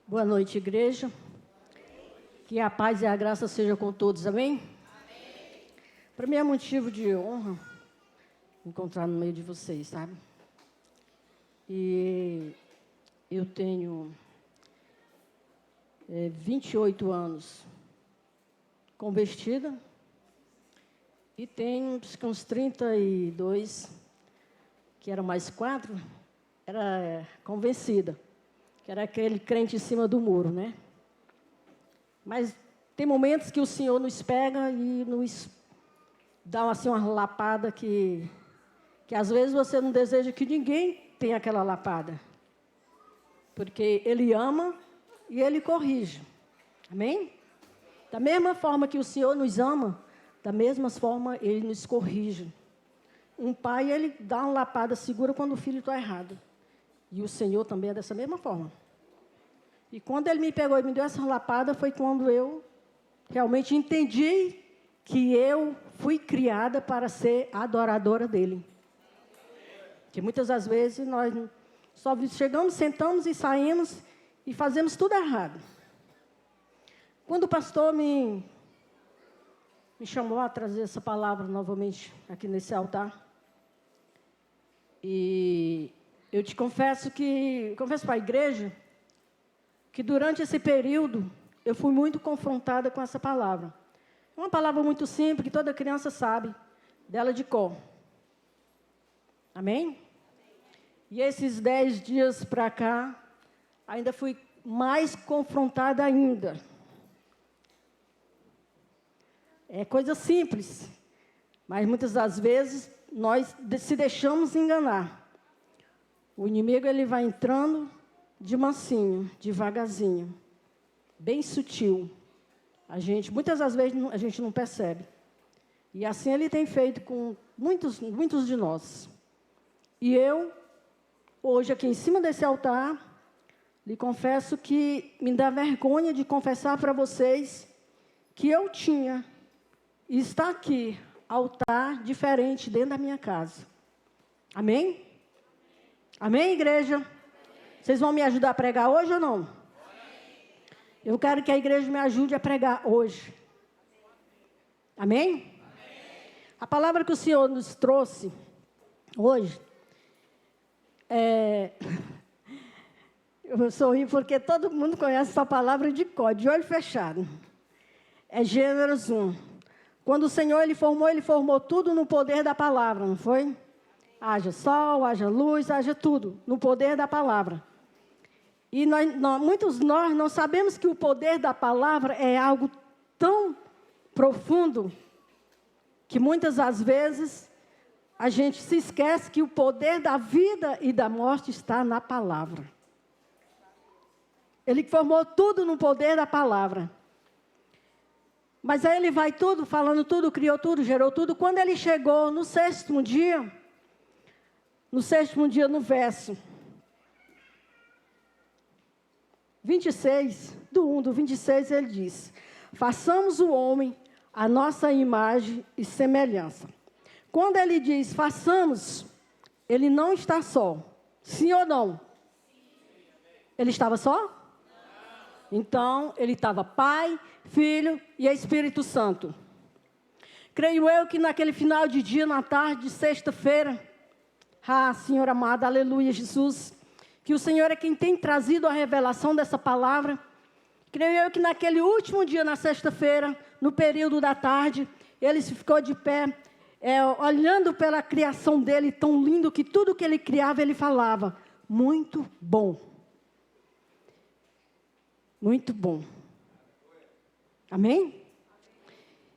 Boa noite, igreja. Que a paz e a graça sejam com todos, amém? Para mim é motivo de honra encontrar no meio de vocês, sabe? E eu tenho 28 anos convertida e tenho uns 32, que eram mais 4, era convencida. Que era aquele crente em cima do muro, né? Mas tem momentos que o Senhor nos pega e nos dá assim, uma lapada que às vezes você não deseja que ninguém tenha aquela lapada. Porque Ele ama e Ele corrige. Amém? Da mesma forma que o Senhor nos ama, da mesma forma Ele nos corrige. Um pai, ele dá uma lapada segura quando o filho está errado. E o Senhor também é dessa mesma forma. E quando Ele me pegou e me deu essa lapada, foi quando eu realmente entendi que eu fui criada para ser adoradora dEle. Que muitas das vezes nós só chegamos, sentamos e saímos e fazemos tudo errado. Quando o pastor me chamou a trazer essa palavra novamente aqui nesse altar, e eu te confesso para a igreja, que durante esse período eu fui muito confrontada com essa palavra. É uma palavra muito simples, que toda criança sabe, dela de cor. Amém? E esses 10 dias para cá, ainda fui mais confrontada ainda. É coisa simples, mas muitas das vezes nós se deixamos enganar. O inimigo, ele vai entrando de mansinho, devagarzinho, bem sutil. Muitas das vezes a gente não percebe. E assim ele tem feito com muitos de nós. E eu, hoje aqui em cima desse altar, lhe confesso que me dá vergonha de confessar para vocês que eu tinha, e está aqui, altar diferente dentro da minha casa. Amém? Amém, igreja? Vocês vão me ajudar a pregar hoje ou não? Eu quero que a igreja me ajude a pregar hoje. Amém? A palavra que o Senhor nos trouxe hoje, eu sorri porque todo mundo conhece essa palavra de cor, de olho fechado. É Gênesis 1. Quando o Senhor ele formou tudo no poder da palavra, não foi? Haja sol, haja luz, haja tudo, no poder da palavra. E muitos de nós não sabemos que o poder da palavra é algo tão profundo, que muitas das vezes a gente se esquece que o poder da vida e da morte está na palavra. Ele formou tudo no poder da palavra. Mas aí ele vai tudo, falando tudo, criou tudo, gerou tudo. Quando ele chegou no sexto dia, no verso 26, do 26, ele diz: façamos o homem a nossa imagem e semelhança. Quando ele diz façamos, ele não está só. Sim ou não? Ele estava só? Então, ele estava Pai, Filho e Espírito Santo. Creio eu que naquele final de dia, na tarde de sexta-feira, Senhor amado, aleluia, Jesus, que o Senhor é quem tem trazido a revelação dessa palavra. Creio eu que naquele último dia, na sexta-feira, no período da tarde, ele se ficou de pé, olhando pela criação dele, tão lindo, que tudo que ele criava, ele falava, muito bom. Muito bom. Amém?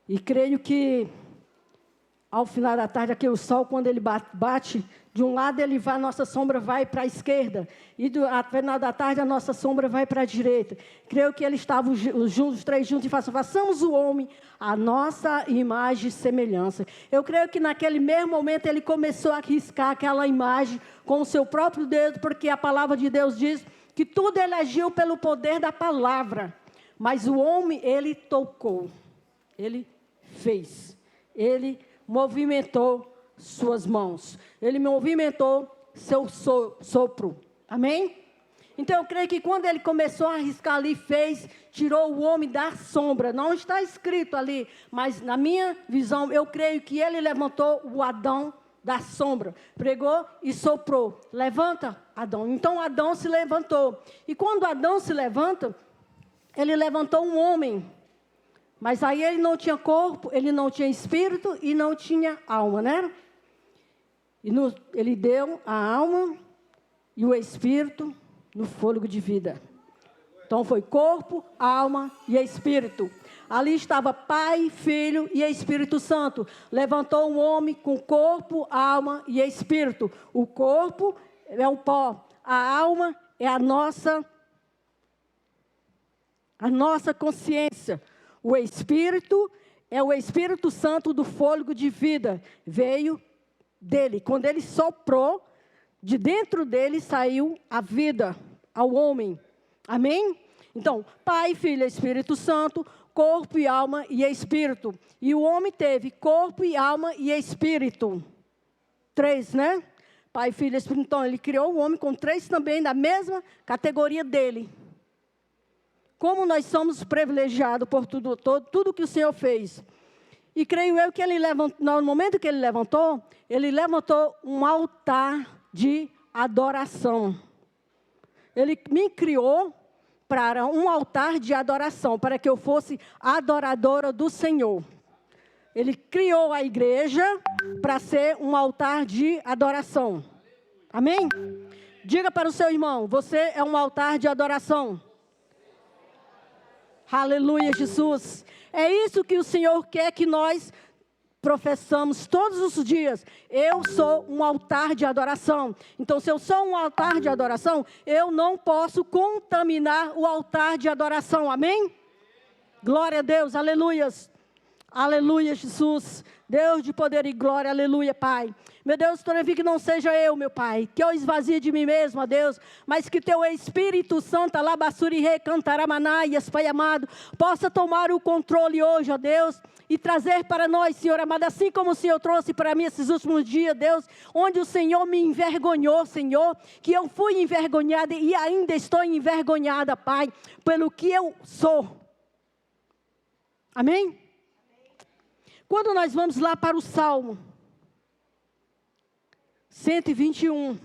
E creio que, ao final da tarde, aqui o sol, quando ele bate, de um lado ele vai, a nossa sombra vai para a esquerda. E ao final da tarde, a nossa sombra vai para a direita. Creio que eles estavam juntos, os três juntos, e façamos o homem a nossa imagem e semelhança. Eu creio que naquele mesmo momento ele começou a riscar aquela imagem com o seu próprio dedo, porque a palavra de Deus diz que tudo ele agiu pelo poder da palavra. Mas o homem, ele tocou, ele fez, ele movimentou suas mãos, ele movimentou seu sopro. Amém? Então eu creio que quando ele começou a arriscar ali, tirou o homem da sombra. Não está escrito ali, mas na minha visão, eu creio que ele levantou o Adão da sombra. Pregou e soprou. Levanta, Adão. Então Adão se levantou. E quando Adão se levanta, ele levantou um homem. Mas aí ele não tinha corpo, ele não tinha espírito e não tinha alma, né? Ele deu a alma e o espírito no fôlego de vida. Então foi corpo, alma e espírito. Ali estava Pai, Filho e Espírito Santo. Levantou um homem com corpo, alma e espírito. O corpo é o pó. A alma é a nossa consciência. O espírito é o Espírito Santo do fôlego de vida. Veio dele. Quando ele soprou, de dentro dele saiu a vida ao homem. Amém? Então, Pai, Filho e Espírito Santo, corpo e alma e espírito. E o homem teve corpo e alma e espírito. 3, né? Pai, Filho e Espírito. Então, ele criou o homem com 3 também, da mesma categoria dele. Como nós somos privilegiados por tudo que o Senhor fez. E creio eu que ele levantou, no momento que ele levantou um altar de adoração. Ele me criou para um altar de adoração, para que eu fosse adoradora do Senhor. Ele criou a igreja para ser um altar de adoração. Amém? Diga para o seu irmão, você é um altar de adoração. Aleluia, Jesus. É isso que o Senhor quer que nós professamos todos os dias. Eu sou um altar de adoração. Então, se eu sou um altar de adoração, eu não posso contaminar o altar de adoração. Amém? Glória a Deus, aleluias. Aleluia, Jesus. Deus de poder e glória, aleluia, Pai. Meu Deus, todavia que não seja eu, meu Pai, que eu esvazie de mim mesmo, ó Deus, mas que Teu Espírito Santo, alabassuri, recantaramanaías, Pai amado, possa tomar o controle hoje, ó Deus, e trazer para nós, Senhor amado, assim como o Senhor trouxe para mim esses últimos dias, Deus, onde o Senhor me envergonhou, Senhor, que eu fui envergonhada e ainda estou envergonhada, Pai, pelo que eu sou. Amém? Quando nós vamos lá para o Salmo 121,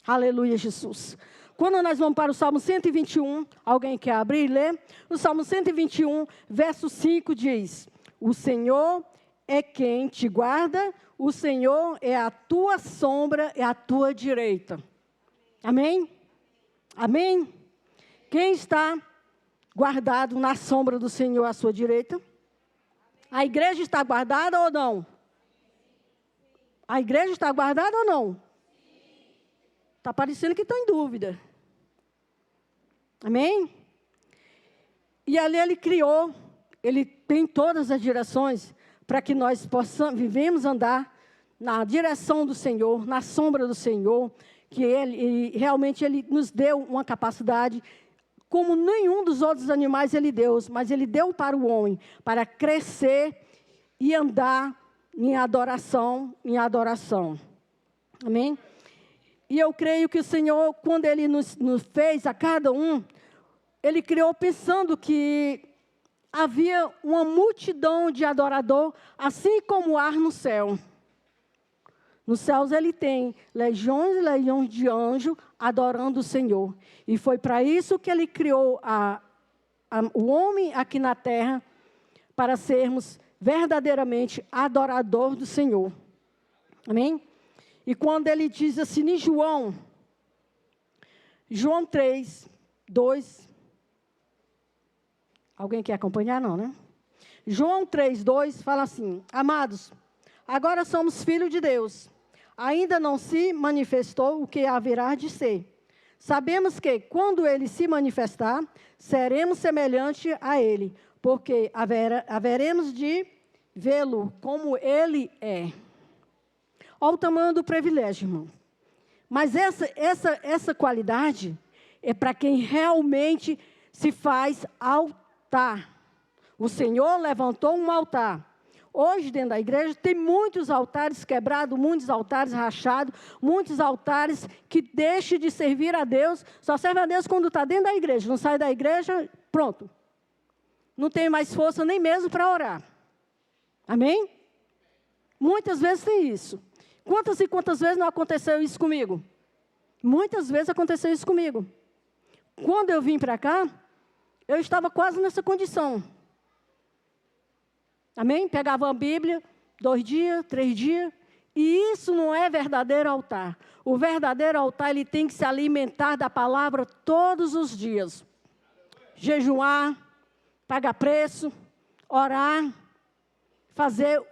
aleluia, Jesus. Quando nós vamos para o Salmo 121, alguém quer abrir e ler? O Salmo 121, verso 5 diz: o Senhor é quem te guarda, o Senhor é a tua sombra e a tua direita. Amém? Amém? Quem está guardado na sombra do Senhor à sua direita? A igreja está guardada ou não? A igreja está guardada ou não? Está parecendo que está em dúvida. Amém? E ali ele criou, ele tem todas as direções para que nós vivemos andar na direção do Senhor, na sombra do Senhor, que ele realmente ele nos deu uma capacidade como nenhum dos outros animais ele deu, mas ele deu para o homem, para crescer e andar em adoração, Amém? E eu creio que o Senhor, quando Ele nos fez a cada um, Ele criou pensando que havia uma multidão de adorador, assim como o ar no céu. Nos céus Ele tem legiões e legiões de anjos adorando o Senhor. E foi para isso que Ele criou o homem aqui na terra, para sermos verdadeiramente adorador do Senhor. Amém? E quando ele diz assim em João 3, 2. Alguém quer acompanhar? Não, né? João 3, 2 fala assim: amados, agora somos filhos de Deus. Ainda não se manifestou o que haverá de ser. Sabemos que, quando Ele se manifestar, seremos semelhantes a Ele, porque haveremos de vê-lo como Ele é. Olha o tamanho do privilégio, irmão. Mas essa qualidade é para quem realmente se faz altar. O Senhor levantou um altar. Hoje, dentro da igreja, tem muitos altares quebrados, muitos altares rachados, muitos altares que deixam de servir a Deus. Só serve a Deus quando está dentro da igreja. Não sai da igreja, pronto. Não tem mais força nem mesmo para orar. Amém? Muitas vezes tem isso. Quantas e quantas vezes não aconteceu isso comigo? Muitas vezes aconteceu isso comigo. Quando eu vim para cá, eu estava quase nessa condição. Amém? Pegava a Bíblia, 2 dias, 3 dias. E isso não é verdadeiro altar. O verdadeiro altar, ele tem que se alimentar da palavra todos os dias. Jejuar, pagar preço, orar, fazer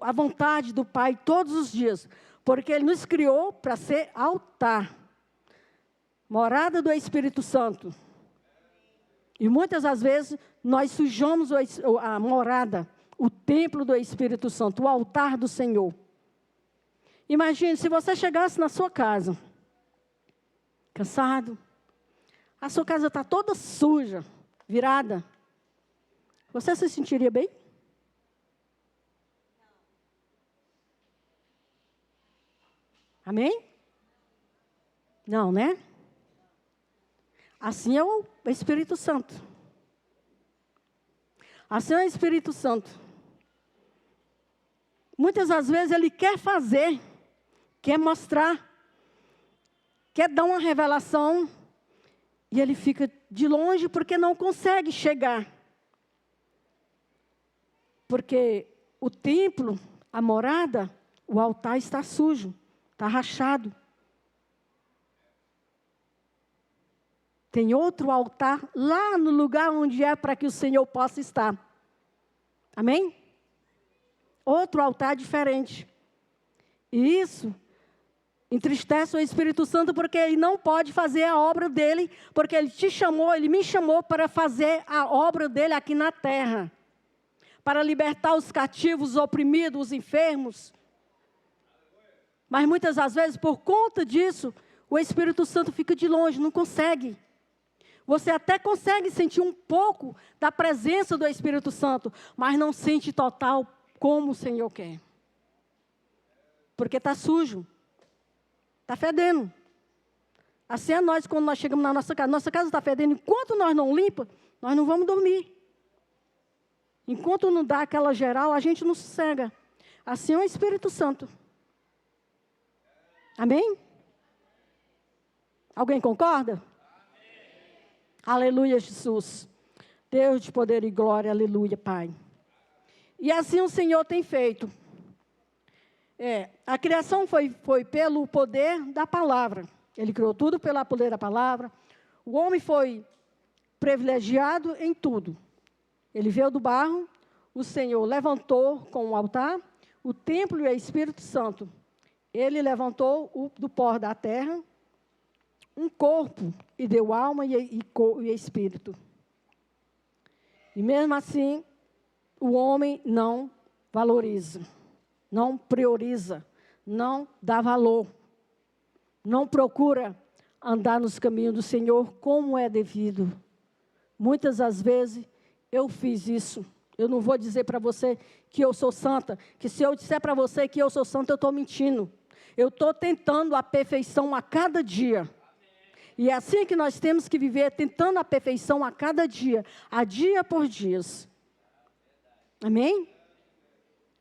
a vontade do Pai todos os dias. Porque Ele nos criou para ser altar. Morada do Espírito Santo. E muitas das vezes nós sujamos a morada, o templo do Espírito Santo, o altar do Senhor. Imagine se você chegasse na sua casa, cansado, a sua casa está toda suja, virada. Você se sentiria bem? Amém? Não, né? Assim é o Espírito Santo. Assim é o Espírito Santo. Muitas das vezes ele quer fazer, quer mostrar, quer dar uma revelação, e ele fica de longe porque não consegue chegar. Porque o templo, a morada, o altar está sujo, está rachado. Tem outro altar lá no lugar onde é para que o Senhor possa estar. Amém? Outro altar diferente. E isso entristece o Espírito Santo porque ele não pode fazer a obra dele, porque ele te chamou, ele me chamou para fazer a obra dele aqui na terra. Para libertar os cativos, os oprimidos, os enfermos. Mas muitas das vezes, por conta disso, o Espírito Santo fica de longe, não consegue. Você até consegue sentir um pouco da presença do Espírito Santo, mas não sente total como o Senhor quer. Porque está sujo, está fedendo. Assim é nós quando nós chegamos na nossa casa está fedendo, enquanto nós não limpamos, nós não vamos dormir. Enquanto não dá aquela geral, a gente não sossega. Assim é o Espírito Santo. Amém? Alguém concorda? Aleluia, Jesus. Deus de poder e glória, aleluia, Pai. E assim o Senhor tem feito. A criação foi pelo poder da palavra. Ele criou tudo pelo poder da palavra. O homem foi privilegiado em tudo. Ele veio do barro, o Senhor levantou com o altar, o templo e o Espírito Santo. Ele levantou do pó da terra um corpo e deu alma e espírito. E mesmo assim, o homem não valoriza, não prioriza, não dá valor, não procura andar nos caminhos do Senhor como é devido. Muitas das vezes eu fiz isso. Eu não vou dizer para você que eu sou santa, que se eu disser para você que eu sou santa, eu estou mentindo. Eu estou tentando a perfeição a cada dia. E é assim que nós temos que viver, tentando a perfeição a cada dia, a dia por dias. Amém?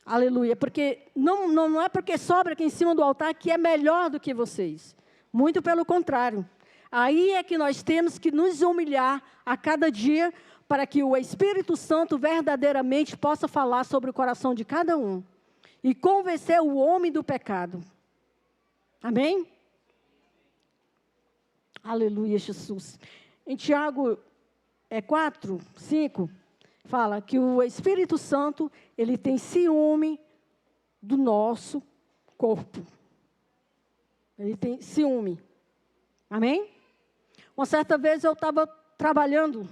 Aleluia. Porque não é porque sobra aqui em cima do altar que é melhor do que vocês. Muito pelo contrário. Aí é que nós temos que nos humilhar a cada dia para que o Espírito Santo verdadeiramente possa falar sobre o coração de cada um. E convencer o homem do pecado. Amém? Aleluia, Jesus. Em Tiago 4, 5, fala que o Espírito Santo, ele tem ciúme do nosso corpo. Ele tem ciúme. Amém? Uma certa vez eu estava trabalhando.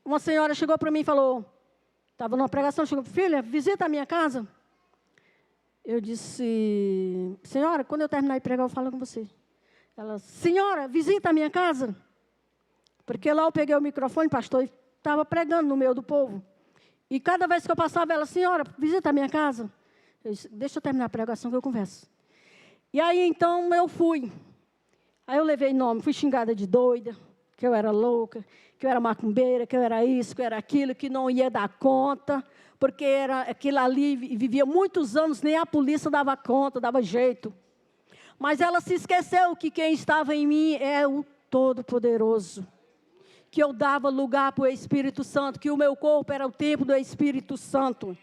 Uma senhora chegou para mim e falou, estava numa pregação, chegou, filha, visita a minha casa. Eu disse, senhora, quando eu terminar de pregar, eu falo com você. Ela, senhora, visita a minha casa. Porque lá eu peguei o microfone, pastor, e estava pregando no meio do povo. E cada vez que eu passava, ela, senhora, visita a minha casa. Eu disse, deixa eu terminar a pregação que eu converso. E aí, então, eu fui. Aí eu levei nome, fui xingada de doida, que eu era louca, que eu era macumbeira, que eu era isso, que eu era aquilo, que não ia dar conta, porque era aquilo ali, vivia muitos anos, nem a polícia dava conta, dava jeito. Mas ela se esqueceu que quem estava em mim é o Todo-Poderoso, que eu dava lugar para o Espírito Santo, que o meu corpo era o templo do Espírito Santo.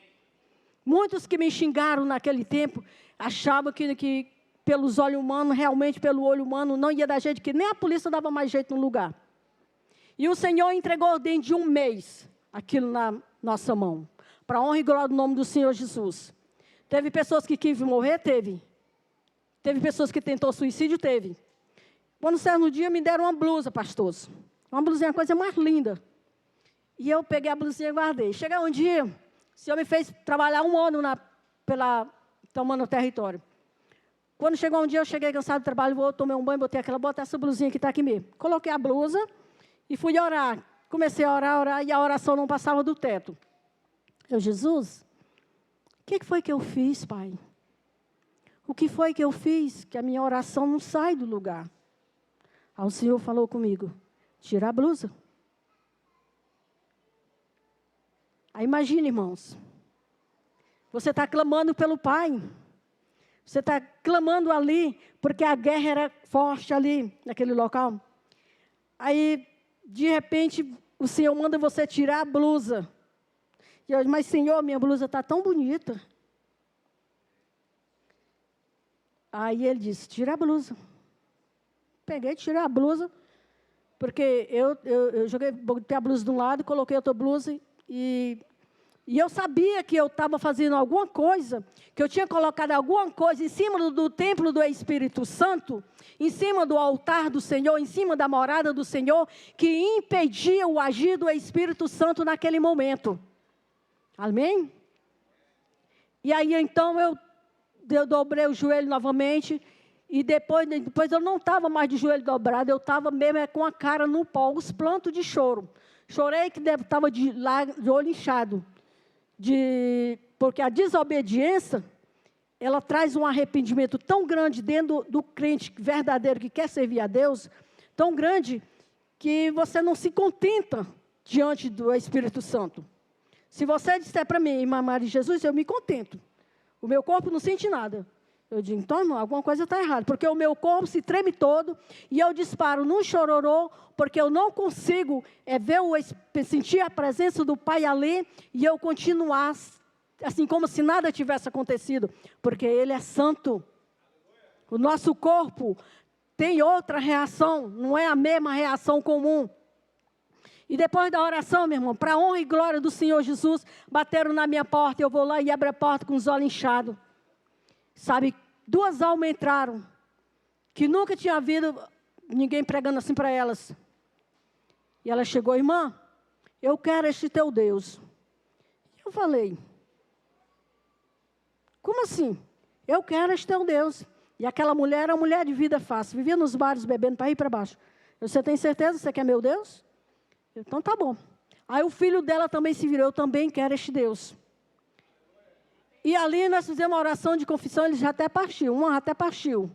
Muitos que me xingaram naquele tempo, achavam que pelos olhos humanos, realmente pelo olho humano, não ia dar jeito, que nem a polícia dava mais jeito no lugar. E o Senhor entregou dentro de um mês aquilo na nossa mão, para a honra e glória do nome do Senhor Jesus. Teve pessoas que quis morrer? Teve. Teve pessoas que tentou suicídio? Teve. Quando certo dia me deram uma blusa, pastor. Uma blusinha, a coisa mais linda. E eu peguei a blusinha e guardei. Chega um dia, o Senhor me fez trabalhar 1 ano tomando o território. Quando chegou um dia, eu cheguei cansado do trabalho, tomei um banho, botei essa blusinha que está aqui mesmo. Coloquei a blusa e fui orar. Comecei a orar, e a oração não passava do teto. Eu, Jesus, o que foi que eu fiz, Pai? O que foi que eu fiz que a minha oração não sai do lugar? Aí o Senhor falou comigo, tira a blusa. Aí imagine, irmãos, você está clamando pelo Pai. Você está clamando ali, porque a guerra era forte ali, naquele local. Aí, de repente, o Senhor manda você tirar a blusa. E eu, mas Senhor, minha blusa está tão bonita. Aí ele disse, tira a blusa. Peguei, tirei a blusa, porque eu botei a blusa de um lado, coloquei outra blusa e eu sabia que eu estava fazendo alguma coisa, que eu tinha colocado alguma coisa em cima do templo do Espírito Santo, em cima do altar do Senhor, em cima da morada do Senhor, que impedia o agir do Espírito Santo naquele momento. Amém? E aí, então, eu dobrei o joelho novamente, e depois eu não estava mais de joelho dobrado, eu estava mesmo com a cara no pó, os plantos de choro. Chorei que estava de olho inchado. Porque a desobediência, ela traz um arrependimento tão grande dentro do crente verdadeiro que quer servir a Deus, tão grande que você não se contenta diante do Espírito Santo. Se você disser para mim, irmã Maria de Jesus, eu me contento. O meu corpo não sente nada. Eu digo, então, irmão, alguma coisa está errada, porque o meu corpo se treme todo e eu disparo num chororô, porque eu não consigo sentir a presença do Pai ali e eu continuar assim como se nada tivesse acontecido, porque Ele é santo. O nosso corpo tem outra reação, não é a mesma reação comum. E depois da oração, meu irmão, para a honra e glória do Senhor Jesus, bateram na minha porta, eu vou lá e abro a porta com os olhos inchados. Sabe, 2 almas entraram, que nunca tinha havido ninguém pregando assim para elas. E ela chegou, irmã, eu quero este teu Deus. Eu falei, como assim? Eu quero este teu Deus. E aquela mulher era uma mulher de vida fácil, vivia nos bares bebendo para ir para baixo. Você tem certeza que você quer meu Deus? Então tá bom. Aí o filho dela também se virou, eu também quero este Deus. E ali nós fizemos uma oração de confissão, ele já até partiu, uma até partiu.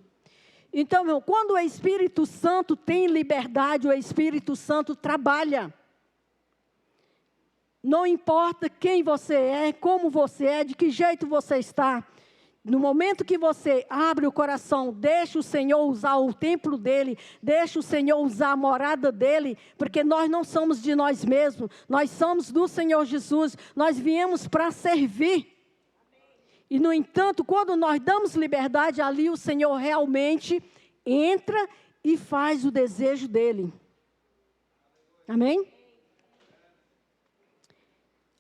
Então, meu, quando o Espírito Santo tem liberdade, o Espírito Santo trabalha. Não importa quem você é, como você é, de que jeito você está. No momento que você abre o coração, deixa o Senhor usar o templo dEle, deixa o Senhor usar a morada dEle, porque nós não somos de nós mesmos, nós somos do Senhor Jesus, nós viemos para servir. E, no entanto, quando nós damos liberdade, ali o Senhor realmente entra e faz o desejo dEle. Amém?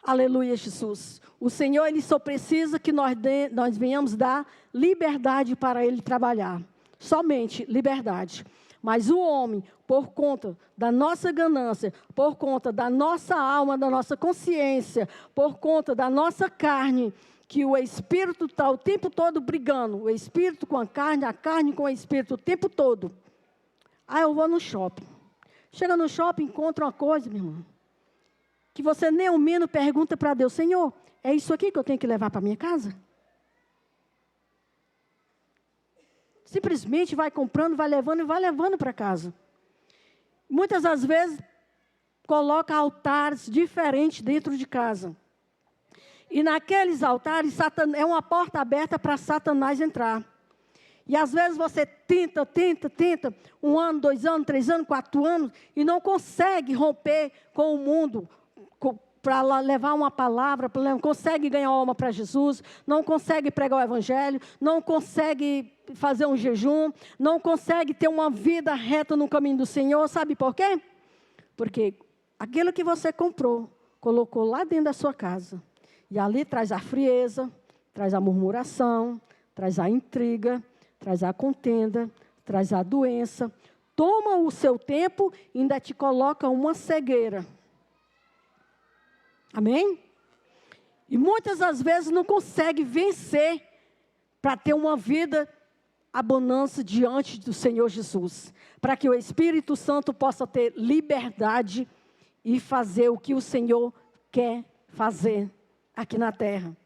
Aleluia, Jesus. O Senhor, Ele só precisa que nós venhamos dar liberdade para Ele trabalhar. Somente liberdade. Mas o homem, por conta da nossa ganância, por conta da nossa alma, da nossa consciência, por conta da nossa carne, que o Espírito está o tempo todo brigando, o Espírito com a carne com o Espírito o tempo todo. Aí eu vou no shopping. Chega no shopping, encontra uma coisa, meu irmão. que você nem ao menos pergunta para Deus: Senhor, é isso aqui que eu tenho que levar para minha casa? Simplesmente vai comprando, vai levando e vai levando para casa. Muitas das vezes, coloca altares diferentes dentro de casa. E naqueles altares, é uma porta aberta para Satanás entrar. E às vezes você tenta, 1 ano, 2 anos, 3 anos, 4 anos, e não consegue romper com o mundo, para levar uma palavra, não consegue ganhar alma para Jesus, não consegue pregar o evangelho, não consegue fazer um jejum, não consegue ter uma vida reta no caminho do Senhor. Sabe por quê? Porque aquilo que você comprou, colocou lá dentro da sua casa, e ali traz a frieza, traz a murmuração, traz a intriga, traz a contenda, traz a doença, toma o seu tempo e ainda te coloca uma cegueira. Amém? E muitas das vezes não consegue vencer para ter uma vida abundância diante do Senhor Jesus, para que o Espírito Santo possa ter liberdade e fazer o que o Senhor quer fazer aqui na terra.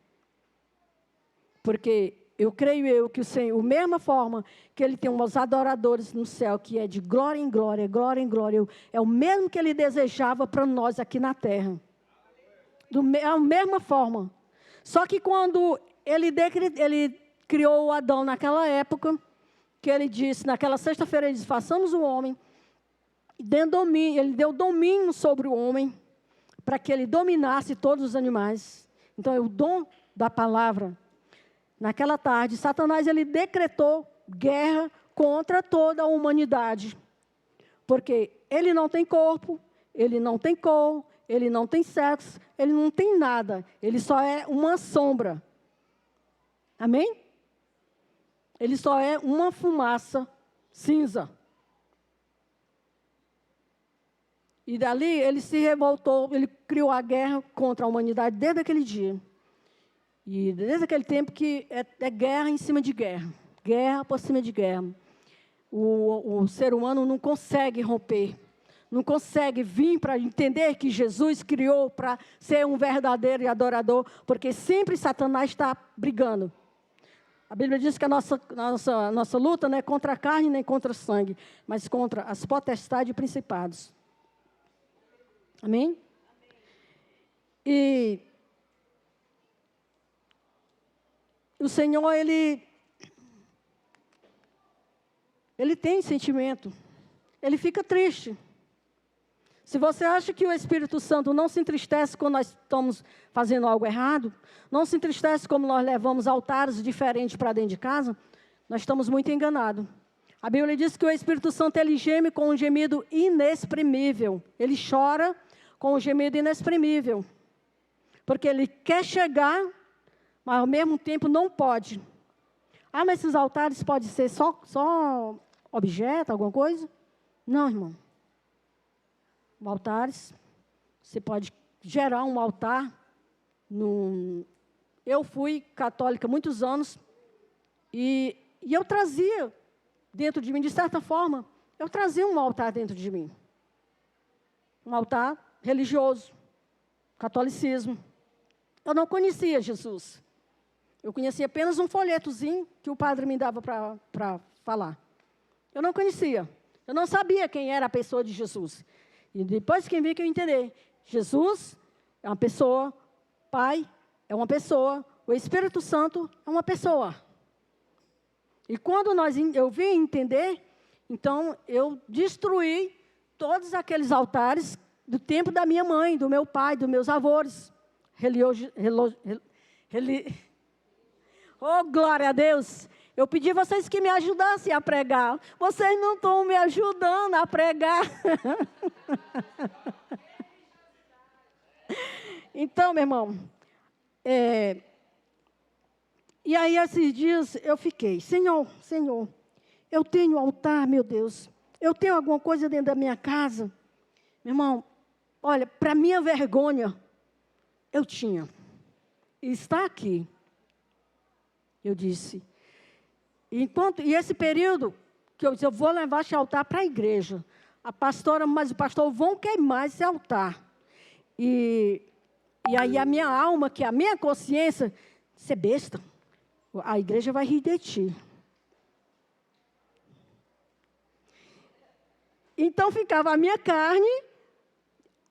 Porque eu creio que o Senhor, da mesma forma que Ele tem uns adoradores no céu, que é de glória em glória, glória em glória, é o mesmo que Ele desejava para nós aqui na terra. Da mesma forma. Só que quando Ele criou o Adão naquela época, que Ele disse, naquela sexta-feira, Ele disse: façamos o homem, Ele deu domínio sobre o homem, para que ele dominasse todos os animais. Então, é o dom da palavra. Naquela tarde, Satanás, ele decretou guerra contra toda a humanidade. Porque ele não tem corpo, ele não tem cor, ele não tem sexo, ele não tem nada. Ele só é uma sombra. Amém? Ele só é uma fumaça cinza. E dali ele se revoltou, ele criou a guerra contra a humanidade desde aquele dia. E desde aquele tempo que é guerra em cima de guerra. Guerra por cima de guerra. O ser humano não consegue romper. Não consegue vir para entender que Jesus criou para ser um verdadeiro adorador. Porque sempre Satanás está brigando. A Bíblia diz que a nossa luta não é contra a carne nem contra o sangue, mas contra as potestades e principados. Amém? E o Senhor, Ele tem sentimento. Ele fica triste. Se você acha que o Espírito Santo não se entristece quando nós estamos fazendo algo errado, não se entristece como nós levamos altares diferentes para dentro de casa, nós estamos muito enganados. A Bíblia diz que o Espírito Santo, ele geme com um gemido inexprimível. Ele chora com um gemido inexprimível. Porque ele quer chegar, mas ao mesmo tempo não pode. Ah, mas esses altares podem ser só objeto, alguma coisa? Não, irmão. Altares, você pode gerar um altar. Eu fui católica há muitos anos e eu trazia dentro de mim, de certa forma, eu trazia um altar dentro de mim. Um altar religioso, catolicismo. Eu não conhecia Jesus. Eu conhecia apenas um folhetozinho que o padre me dava para falar. Eu não conhecia. Eu não sabia quem era a pessoa de Jesus. E depois que eu entendi, Jesus é uma pessoa, Pai é uma pessoa, o Espírito Santo é uma pessoa. E quando eu vim entender, então eu destruí todos aqueles altares do tempo da minha mãe, do meu pai, dos meus avós. Oh, glória a Deus! Eu pedi a vocês que me ajudassem a pregar. Vocês não estão me ajudando a pregar. Então, meu irmão, e aí esses dias eu fiquei, Senhor, eu tenho altar, meu Deus. Eu tenho alguma coisa dentro da minha casa. Meu irmão, olha, para minha vergonha, eu tinha. E está aqui. Eu disse. E esse período, que eu disse, eu vou levar esse altar para a igreja. A pastora, mas o pastor, vão queimar esse altar. E aí a minha alma, que é a minha consciência, você é besta. A igreja vai rir de ti. Então ficava a minha carne,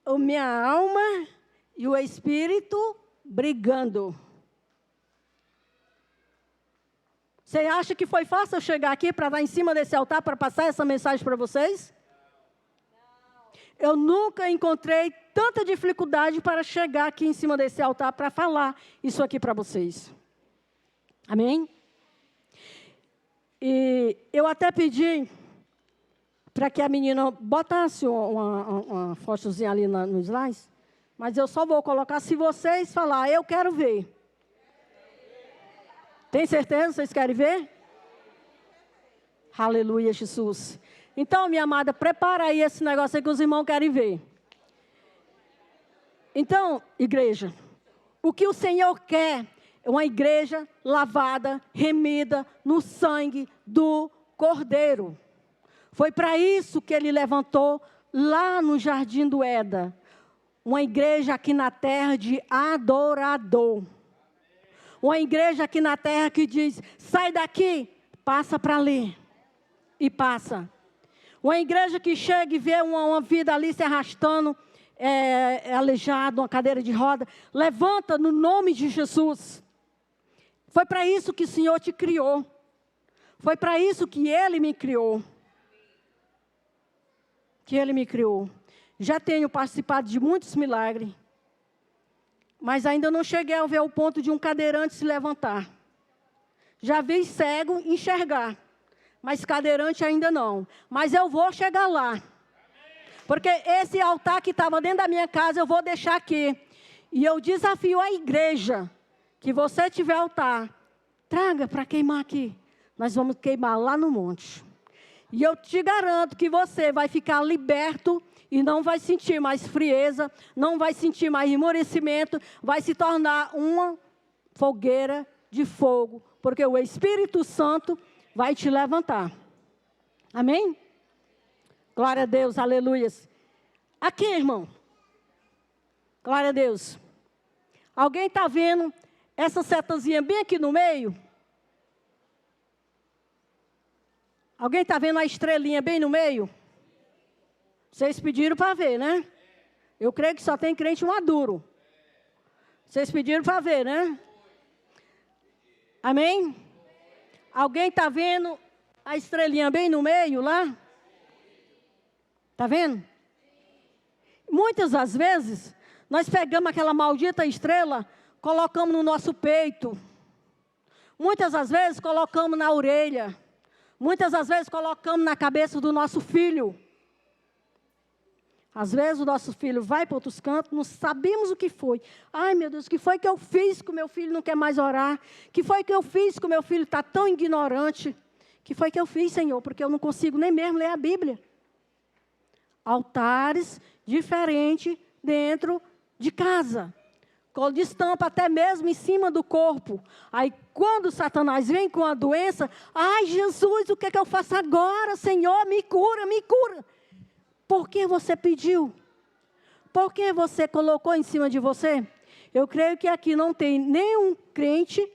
a minha alma e o espírito brigando. Você acha que foi fácil eu chegar aqui para estar em cima desse altar para passar essa mensagem para vocês? Eu nunca encontrei tanta dificuldade para chegar aqui em cima desse altar para falar isso aqui para vocês. Amém? E eu até pedi para que a menina botasse uma fotozinha ali no slide, mas eu só vou colocar se vocês falar, eu quero ver. Tem certeza? Vocês querem ver? Aleluia, Jesus. Então, minha amada, prepara aí esse negócio aí que os irmãos querem ver. Então, igreja, o que o Senhor quer é uma igreja lavada, remida no sangue do Cordeiro. Foi para isso que Ele levantou lá no Jardim do Éden, uma igreja aqui na terra de adorador. Uma igreja aqui na terra que diz, sai daqui, passa para ali. E passa. Uma igreja que chega e vê uma vida ali se arrastando, aleijado, uma cadeira de roda, levanta no nome de Jesus. Foi para isso que o Senhor te criou. Foi para isso que Ele me criou. Já tenho participado de muitos milagres, mas ainda não cheguei a ver o ponto de um cadeirante se levantar. Já vi cego enxergar, mas cadeirante ainda não. Mas eu vou chegar lá. Porque esse altar que estava dentro da minha casa, eu vou deixar aqui. E eu desafio a igreja, que você tiver altar, traga para queimar aqui. Nós vamos queimar lá no monte. E eu te garanto que você vai ficar liberto e não vai sentir mais frieza, não vai sentir mais esmorecimento, vai se tornar uma fogueira de fogo, porque o Espírito Santo vai te levantar. Amém? Glória a Deus, aleluias. Aqui, irmão. Glória a Deus. Alguém está vendo essa setazinha bem aqui no meio? Alguém está vendo a estrelinha bem no meio? Vocês pediram para ver, né? Eu creio que só tem crente maduro. Vocês pediram para ver, né? Amém? Alguém está vendo a estrelinha bem no meio lá? Está vendo? Muitas das vezes, nós pegamos aquela maldita estrela, colocamos no nosso peito. Muitas das vezes, colocamos na orelha. Muitas das vezes, colocamos na cabeça do nosso filho. Às vezes o nosso filho vai para outros cantos, não sabemos o que foi. Ai, meu Deus, o que foi que eu fiz que o meu filho não quer mais orar? O que foi que eu fiz que o meu filho está tão ignorante? O que foi que eu fiz, Senhor? Porque eu não consigo nem mesmo ler a Bíblia. Altares diferentes dentro de casa. Com estampa até mesmo em cima do corpo. Aí quando Satanás vem com a doença, ai, Jesus, o que é que eu faço agora, Senhor? Me cura, me cura. Por que você pediu? Por que você colocou em cima de você? Eu creio que aqui não tem nenhum crente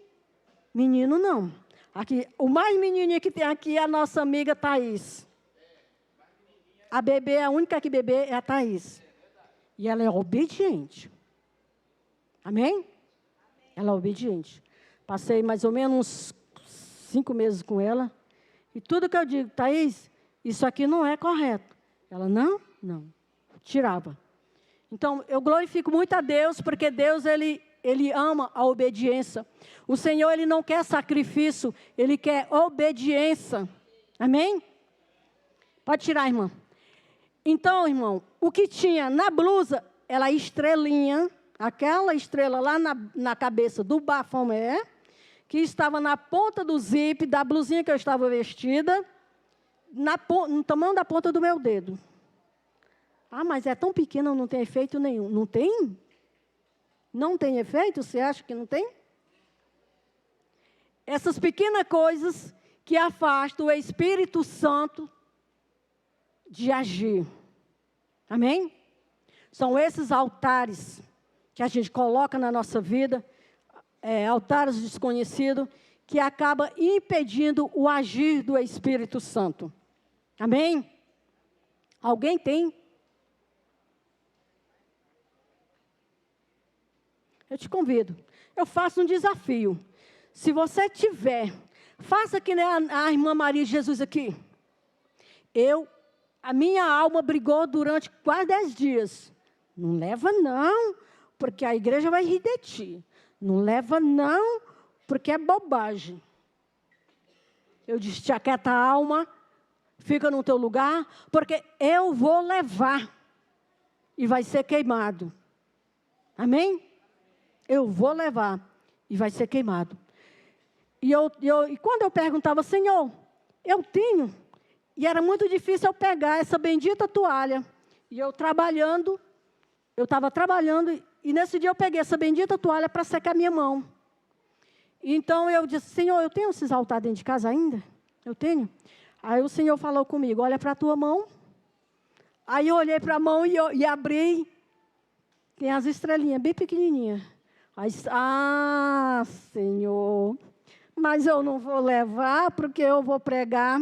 menino, não. Aqui, o mais menininho que tem aqui é a nossa amiga Thaís. A bebê, a única que bebê é a Thaís. E ela é obediente. Amém? Ela é obediente. Passei mais ou menos uns 5 meses com ela. E tudo que eu digo, Thaís, isso aqui não é correto. Ela, não. Tirava. Então, eu glorifico muito a Deus, porque Deus, Ele ama a obediência. O Senhor, Ele não quer sacrifício, Ele quer obediência. Amém? Pode tirar, irmã. Então, irmão, o que tinha na blusa, ela estrelinha, aquela estrela lá na cabeça do Bafomé, que estava na ponta do zíper da blusinha que eu estava vestida, no tamanho da ponta do meu dedo. Ah, mas é tão pequena, não tem efeito nenhum. Não tem? Não tem efeito? Você acha que não tem? Essas pequenas coisas que afastam o Espírito Santo de agir. Amém? São esses altares que a gente coloca na nossa vida, altares desconhecidos, que acaba impedindo o agir do Espírito Santo. Amém? Alguém tem? Eu te convido. Eu faço um desafio. Se você tiver, faça que nem a irmã Maria Jesus aqui. A minha alma brigou durante quase 10 dias. Não leva não, porque a igreja vai rir de ti. Não leva não, porque é bobagem. Eu disse, te aquieta a alma, fica no teu lugar, porque eu vou levar. E vai ser queimado. Amém? Eu vou levar. E vai ser queimado. E quando eu perguntava, Senhor, eu tenho. E era muito difícil eu pegar essa bendita toalha. E eu estava trabalhando, e nesse dia eu peguei essa bendita toalha para secar minha mão. Então eu disse, Senhor, eu tenho esses altares dentro de casa ainda? Eu tenho. Aí o Senhor falou comigo, olha para a tua mão. Aí eu olhei para a mão e abri. Tem as estrelinhas bem pequenininhas. Aí, Senhor, mas eu não vou levar porque eu vou pregar.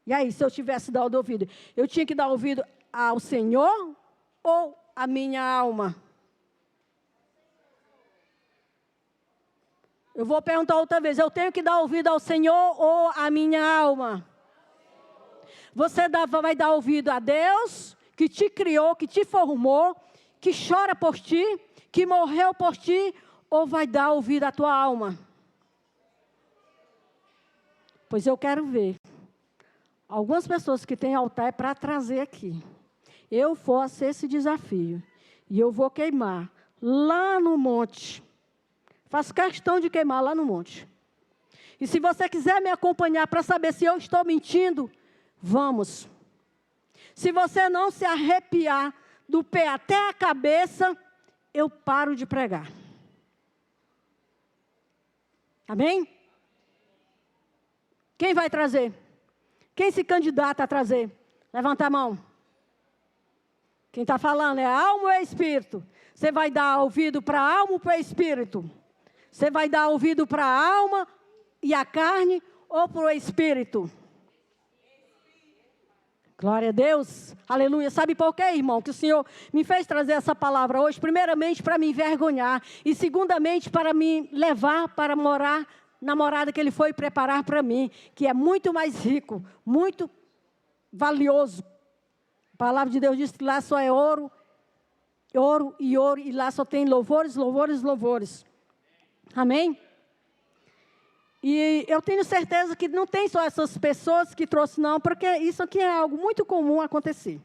E aí, se eu tivesse dado ouvido, eu tinha que dar ouvido ao Senhor ou à minha alma? Eu vou perguntar outra vez, eu tenho que dar ouvido ao Senhor ou à minha alma? Você vai dar ouvido a Deus, que te criou, que te formou, que chora por ti, que morreu por ti, ou vai dar ouvido à tua alma? Pois eu quero ver algumas pessoas que têm altar para trazer aqui. Eu faço esse desafio. E eu vou queimar lá no monte. Faço questão de queimar lá no monte. E se você quiser me acompanhar para saber se eu estou mentindo, vamos. Se você não se arrepiar do pé até a cabeça, eu paro de pregar. Amém? Quem vai trazer? Quem se candidata a trazer? Levanta a mão. Quem está falando é a alma ou é espírito? Você vai dar ouvido para a alma ou para o espírito? Você vai dar ouvido para a alma e a carne ou para o espírito? Glória a Deus, aleluia. Sabe por quê, irmão? Que o Senhor me fez trazer essa palavra hoje, primeiramente para me envergonhar, e segundamente para me levar para morar na morada que Ele foi preparar para mim, que é muito mais rico, muito valioso. A palavra de Deus diz que lá só é ouro, e lá só tem louvores, louvores, louvores. Amém? E eu tenho certeza que não tem só essas pessoas que trouxe, não, porque isso aqui é algo muito comum acontecer.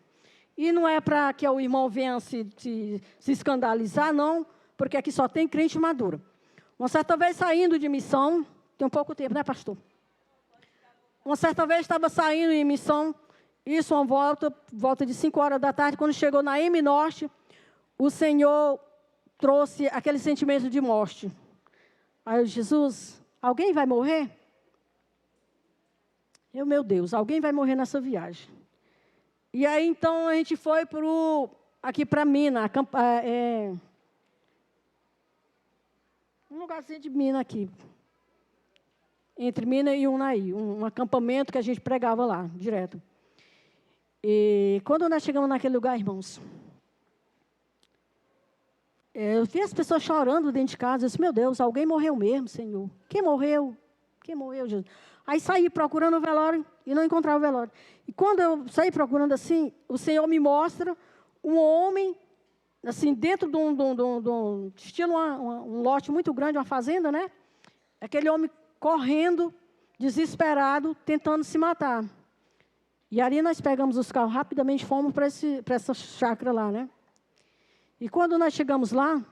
E não é para que o irmão venha se escandalizar, não, porque aqui só tem crente maduro. Uma certa vez saindo de missão, tem um pouco tempo, né, pastor? Uma certa vez estava saindo em missão, isso uma volta de 5 horas da tarde, quando chegou na M Norte, o Senhor trouxe aquele sentimento de morte. Aí eu, Jesus, alguém vai morrer? Meu Deus, alguém vai morrer nessa viagem. E aí, então, a gente foi aqui para Minas, um lugarzinho de Minas aqui. Entre Minas e Unaí, um acampamento que a gente pregava lá, direto. E quando nós chegamos naquele lugar, irmãos, eu vi as pessoas chorando dentro de casa. Eu disse, meu Deus, alguém morreu mesmo, Senhor. Quem morreu? Quem morreu, Jesus? Aí saí procurando o velório e não encontrava o velório. E quando eu saí procurando assim, o Senhor me mostra um homem, assim, dentro de um estilo, um lote muito grande, uma fazenda, né? Aquele homem correndo, desesperado, tentando se matar. E ali nós pegamos os carros rapidamente, fomos para essa chácara lá, né? E quando nós chegamos lá,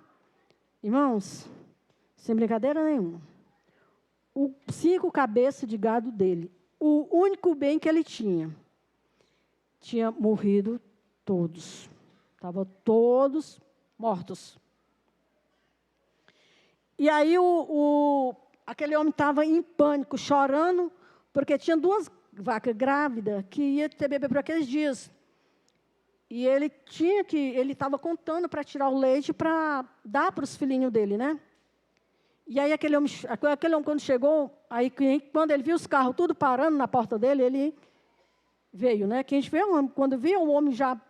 irmãos, sem brincadeira nenhuma, 5 cabeças de gado dele, o único bem que ele tinha morrido todos. Estavam todos mortos. E aí aquele homem estava em pânico, chorando, porque tinha 2 vacas grávidas que iam ter bebê por aqueles dias. E ele estava contando para tirar o leite para dar para os filhinhos dele, né? E aí aquele homem quando chegou, aí quando ele viu os carros tudo parando na porta dele, ele veio, né? Que a gente vê, quando via um homem já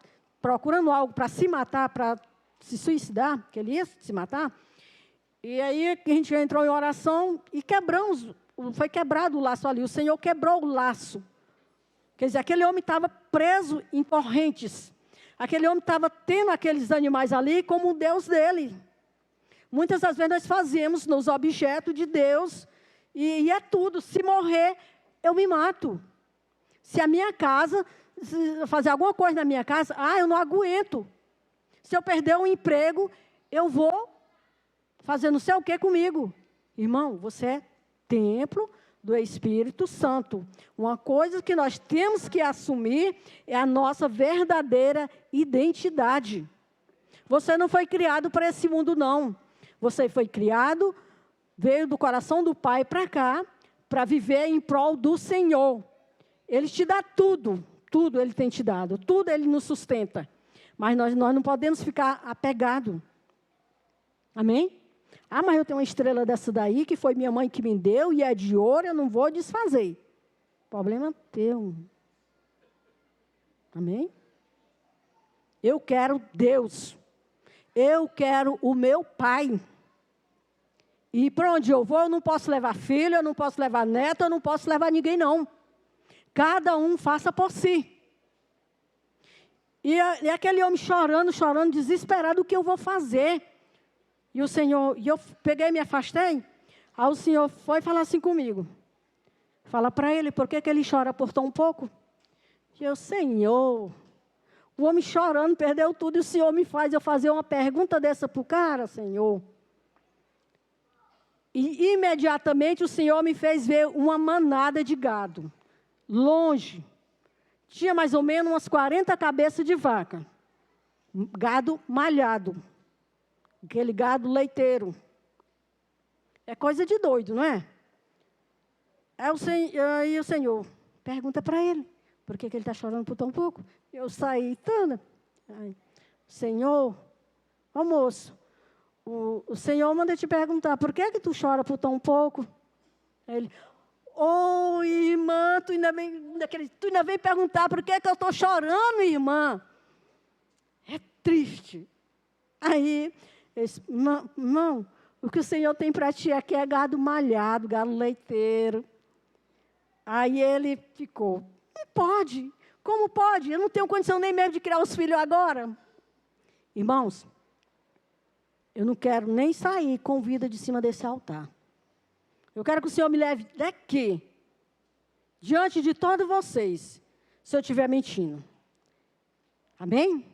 procurando algo para se matar, para se suicidar, que ele ia se matar, e aí a gente entrou em oração e foi quebrado o laço ali. O Senhor quebrou o laço. Quer dizer, aquele homem estava preso em correntes. Aquele homem estava tendo aqueles animais ali como o Deus dele. Muitas das vezes nós fazemos nos objetos de Deus, e é tudo. Se morrer, eu me mato. Se a minha casa, se fazer alguma coisa na minha casa, eu não aguento. Se eu perder um emprego, eu vou fazer não sei o que comigo. Irmão, você é templo do Espírito Santo. Uma coisa que nós temos que assumir é a nossa verdadeira identidade. Você não foi criado para esse mundo, não. Você foi criado, veio do coração do Pai para cá, para viver em prol do Senhor. Ele te dá tudo, tudo Ele tem te dado, tudo Ele nos sustenta. Mas nós não podemos ficar apegados. Amém? Mas eu tenho uma estrela dessa daí, que foi minha mãe que me deu, e é de ouro, eu não vou desfazer. Problema teu. Amém? Eu quero Deus. Eu quero o meu Pai. E para onde eu vou, eu não posso levar filho, eu não posso levar neto, eu não posso levar ninguém, não. Cada um faça por si. E aquele homem chorando, desesperado, o que eu vou fazer? E o Senhor, e eu peguei e me afastei. Aí o Senhor foi falar assim comigo. Fala para ele, por que ele chora por tão pouco? E eu, Senhor, o homem chorando, perdeu tudo, e o Senhor me faz eu fazer uma pergunta dessa para o cara, Senhor. E imediatamente o Senhor me fez ver uma manada de gado, longe. Tinha mais ou menos umas 40 cabeças de vaca. Gado malhado. Aquele gado leiteiro. É coisa de doido, não é? Aí o Senhor pergunta para ele, por que ele está chorando por tão pouco? Eu saí, Tana. Senhor, moço, o Senhor manda te perguntar, por que tu chora por tão pouco? Ele, irmã, tu ainda vem perguntar por que eu estou chorando, irmã? É triste. Aí, eu disse, irmão, o que o Senhor tem para ti aqui é gado malhado, gado leiteiro. Aí ele ficou, não pode, como pode? Eu não tenho condição nem mesmo de criar os filhos agora. Irmãos, eu não quero nem sair com vida de cima desse altar. Eu quero que o Senhor me leve daqui, diante de todos vocês, se eu estiver mentindo. Amém?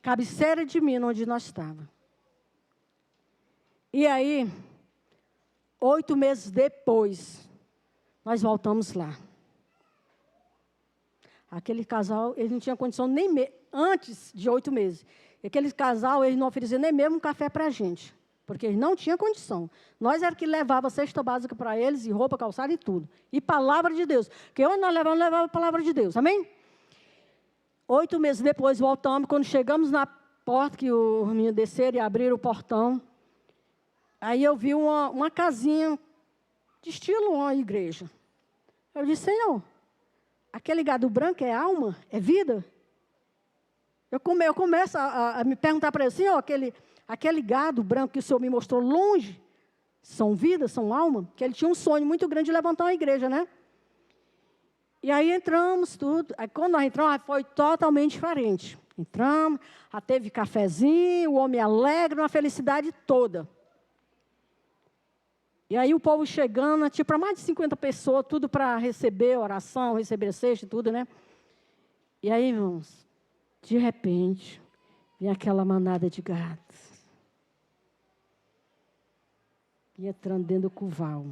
Cabeceira de mim, onde nós estávamos. E aí, 8 meses depois, nós voltamos lá. Aquele casal, ele não tinha condição nem antes de 8 meses. Aquele casal, ele não oferecia nem mesmo um café para a gente, porque eles não tinham condição. Nós era que levava a cesta básica para eles, e roupa, calçada e tudo. E palavra de Deus. Porque onde nós levava a palavra de Deus. Amém? 8 meses depois, voltamos. Quando chegamos na porta, que os meninos desceram e abriram o portão, aí eu vi uma casinha de estilo uma igreja. Eu disse, Senhor, aquele gado branco é alma? É vida? Eu começo a me perguntar para ele, Senhor, aquele gado branco que o Senhor me mostrou longe, são vida, são alma? Que ele tinha um sonho muito grande de levantar uma igreja, né? E aí entramos, tudo. Aí quando nós entramos, foi totalmente diferente. Entramos, já teve cafezinho, o homem alegre, uma felicidade toda. E aí o povo chegando, tinha para mais de 50 pessoas, tudo para receber oração, receber cesta e tudo, né? E aí, irmãos, de repente, vinha aquela manada de gatos. E entrando dentro do curral.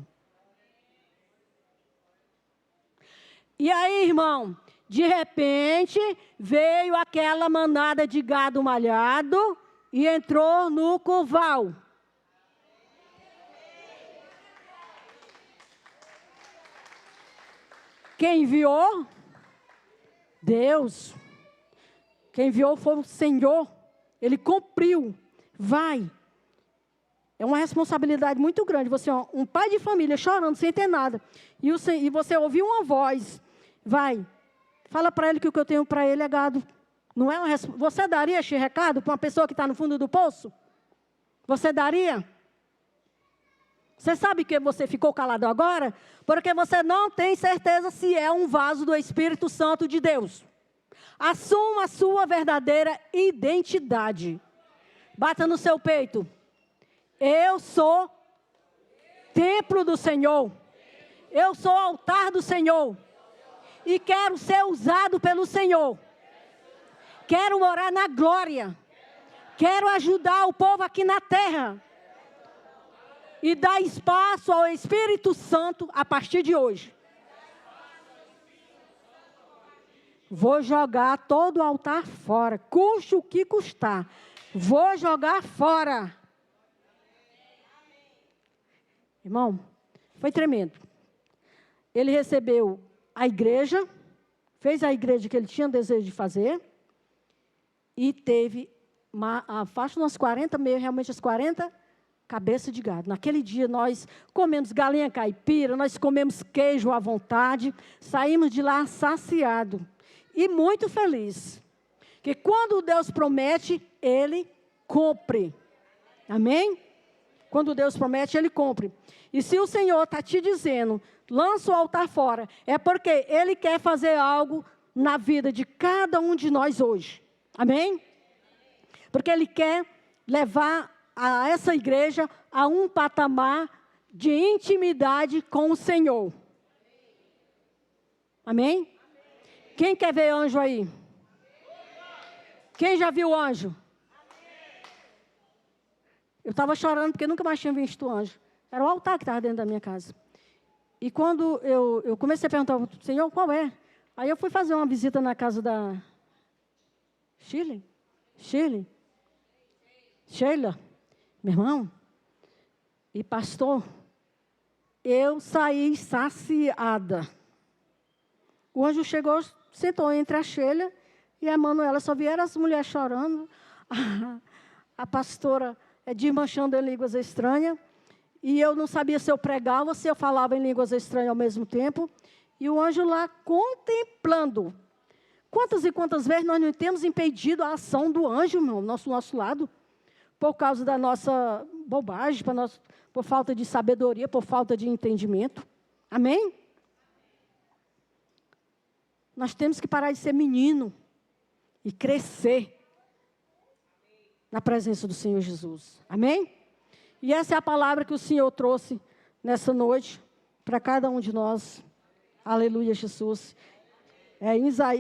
E aí, irmão, de repente, veio aquela manada de gado malhado e entrou no curral. Quem enviou? Deus. Quem enviou foi o Senhor. Ele cumpriu. Vai. É uma responsabilidade muito grande. Você é um pai de família chorando sem ter nada. E você ouviu uma voz. Vai. Fala para ele que o que eu tenho para ele é gado. Não é uma Você daria esse recado para uma pessoa que está no fundo do poço? Você daria? Você sabe que você ficou calado agora? Porque você não tem certeza se é um vaso do Espírito Santo de Deus. Assuma a sua verdadeira identidade. Bata no seu peito. Eu sou templo do Senhor. Eu sou altar do Senhor. E quero ser usado pelo Senhor. Quero morar na glória. Quero ajudar o povo aqui na terra. E dar espaço ao Espírito Santo a partir de hoje. Vou jogar todo o altar fora. Custe o que custar. Vou jogar fora. Irmão, foi tremendo. Ele recebeu a igreja. Fez a igreja que ele tinha desejo de fazer. E teve a faixa de umas 40, realmente as 40 cabeças de gado. Naquele dia nós comemos galinha caipira, nós comemos queijo à vontade, saímos de lá saciados e muito felizes. Que quando Deus promete, Ele cumpre. Amém? Quando Deus promete, Ele cumpre. E se o Senhor está te dizendo, lança o altar fora, é porque Ele quer fazer algo na vida de cada um de nós hoje. Amém? Porque Ele quer levar a essa igreja a um patamar de intimidade com o Senhor. Amém? Quem quer ver anjo aí? Quem já viu anjo? Eu estava chorando porque nunca mais tinha visto anjo. Era o altar que estava dentro da minha casa. E quando eu comecei a perguntar ao Senhor, qual é? Aí eu fui fazer uma visita na casa da Sheila, meu irmão, e pastor, eu saí saciada. O anjo chegou, sentou entre a Sheila e a Manuela, só vieram as mulheres chorando, a pastora desmanchando em línguas estranhas, e eu não sabia se eu pregava ou se eu falava em línguas estranhas ao mesmo tempo, e o anjo lá contemplando. Quantas e quantas vezes nós não temos impedido a ação do anjo, irmão, nosso lado, por causa da nossa bobagem, por falta de sabedoria, por falta de entendimento. Amém? Nós temos que parar de ser menino e crescer na presença do Senhor Jesus. Amém? E essa é a palavra que o Senhor trouxe nessa noite para cada um de nós. Aleluia, Jesus.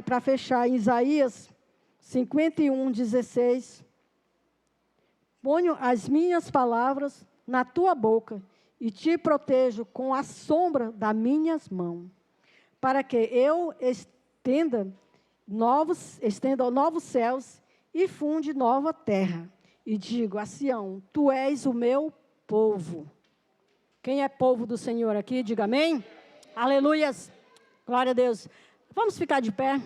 Para fechar, em Isaías 51:16. Ponho as minhas palavras na tua boca e te protejo com a sombra das minhas mãos, para que eu estenda novos céus e funde nova terra. E digo a Sião, tu és o meu povo. Quem é povo do Senhor aqui, diga amém. Aleluias. Glória a Deus. Vamos ficar de pé.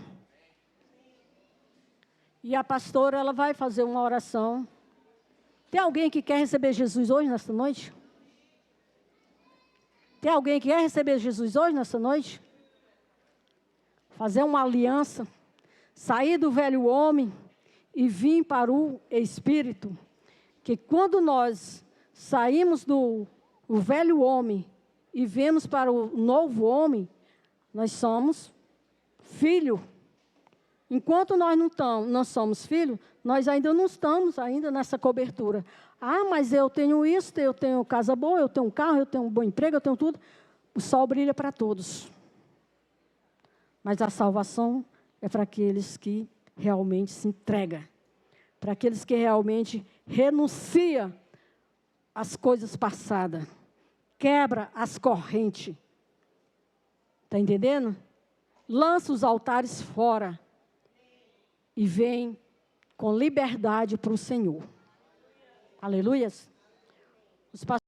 E a pastora, ela vai fazer uma oração. Tem alguém que quer receber Jesus hoje, nessa noite? Tem alguém que quer receber Jesus hoje, nessa noite? Fazer uma aliança, sair do velho homem e vir para o Espírito. Que quando nós saímos do velho homem e vemos para o novo homem, nós somos filho. Enquanto nós não somos filhos, nós ainda não estamos ainda nessa cobertura. Ah, mas eu tenho isso, eu tenho casa boa, eu tenho um carro, eu tenho um bom emprego, eu tenho tudo. O sol brilha para todos. Mas a salvação é para aqueles que realmente se entregam. Para aqueles que realmente renunciam às coisas passadas. Quebra as correntes. Está entendendo? Lança os altares fora. E vem com liberdade para o Senhor. Aleluias. Os